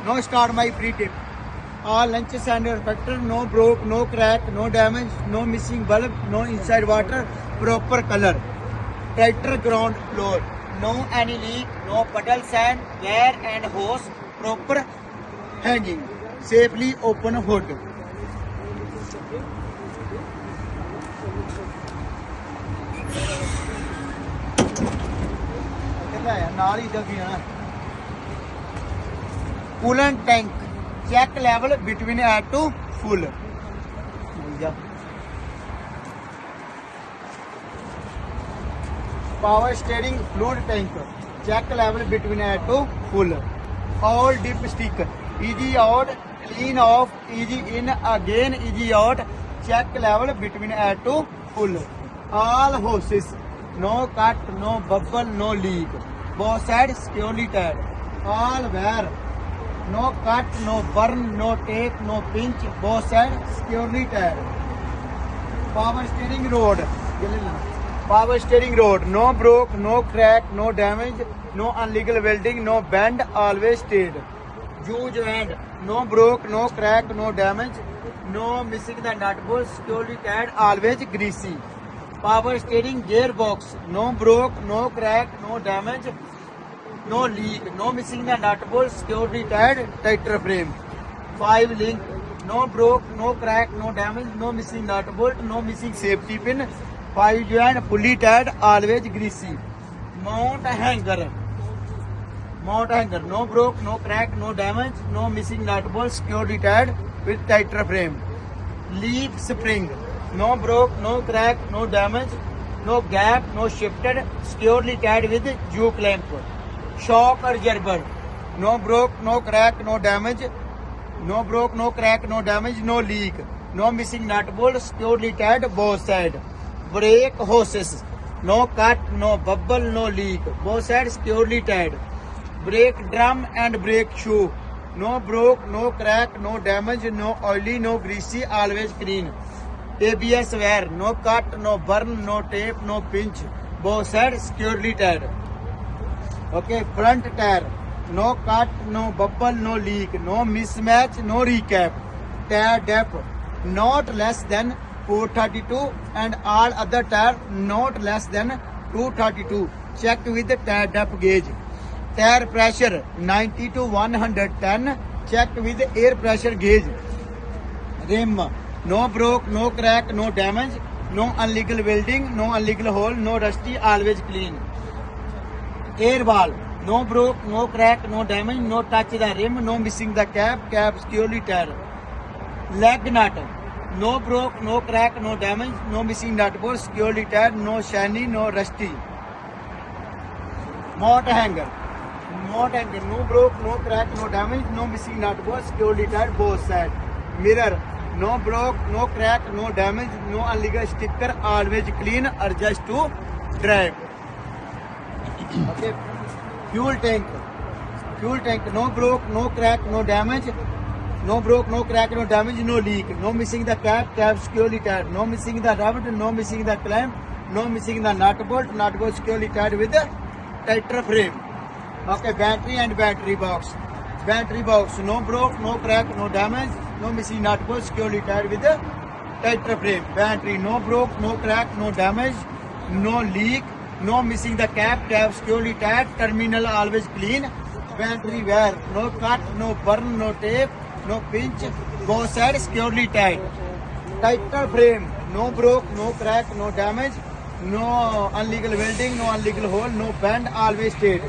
No start my free tip. All lunches and reflector, no broke, no crack, no damage, no missing bulb, no inside water, proper color. Tractor ground floor, no any leak, no puddle sand, wear and hose, proper hanging. Safely open hood. ਨਾਲ ਹੀ ਜਗੀ ਨਾ coolant tank check level between add to full power steering fluid tank check level between add to full all dip stick easy out clean off easy in again easy out check level between add to full all hoses no cut no bubble no leak both sides securely tied all wear no cut no burn no take no pinch both sides securely tied power steering rod no broke no crack no damage no illegal welding no bend always stayed juice and no broke no crack no damage no missing the nut bolt securely tied always greasy power steering gearbox no broke no crack no damage no leak no missing the nut bolt securely tied tractor frame 5 link no broke no crack no damage no missing nut bolt no missing safety pin 5 joint fully tied always greasy mount hanger no broke no crack no damage no missing nut bolt securely tied with tractor frame leaf spring no broke no crack no damage no gap no shifted securely tied with U clamp shock absorber no broke no crack no damage no broke no crack no damage no leak no missing nut bolt securely tied both sides brake hoses no cut no bubble no leak both sides securely tied brake drum and brake shoe no broke no crack no damage no oily no greasy always clean ABS wear no cut no burn no tape no pinch both sides securely tied okay front tire no cut no bubble no leak no mismatch no recap tire depth not less than 432 and all other tire not less than 232 check with the tire depth gauge tire pressure 90 to 110 check with air pressure gauge rim no broke no crack no damage no illegal welding no illegal hole no rusty always clean air ball no broke no crack no damage no touch the rim no missing the cap securely tied leg nut no broke no crack no damage no missing nut bolt securely tied no shiny no rusty mount hanger no broke no crack no damage no missing nut bolt securely tied both sides mirror no broke no crack no damage no illegal sticker always clean adjust to drive okay fuel tank no broke no crack no damage no broke no crack no damage no leak no missing the cap securely tied no missing the rabbit no missing the clamp no missing the nut bolt securely tied with the tractor frame okay battery box no broke no crack no damage no missing nut bolt securely tied with the tractor frame battery no broke no crack no damage no leak no missing the cap securely tied terminal always clean battery wear no cut no burn no tape no pinch both sides securely tied tractor frame no broke no crack no damage no illegal welding no illegal hole no bend always stayed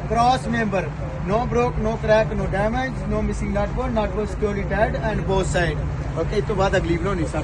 cross member no broke no crack no damage no missing nut bolt securely tied and both sides okay तो बाद अगली बनानी sir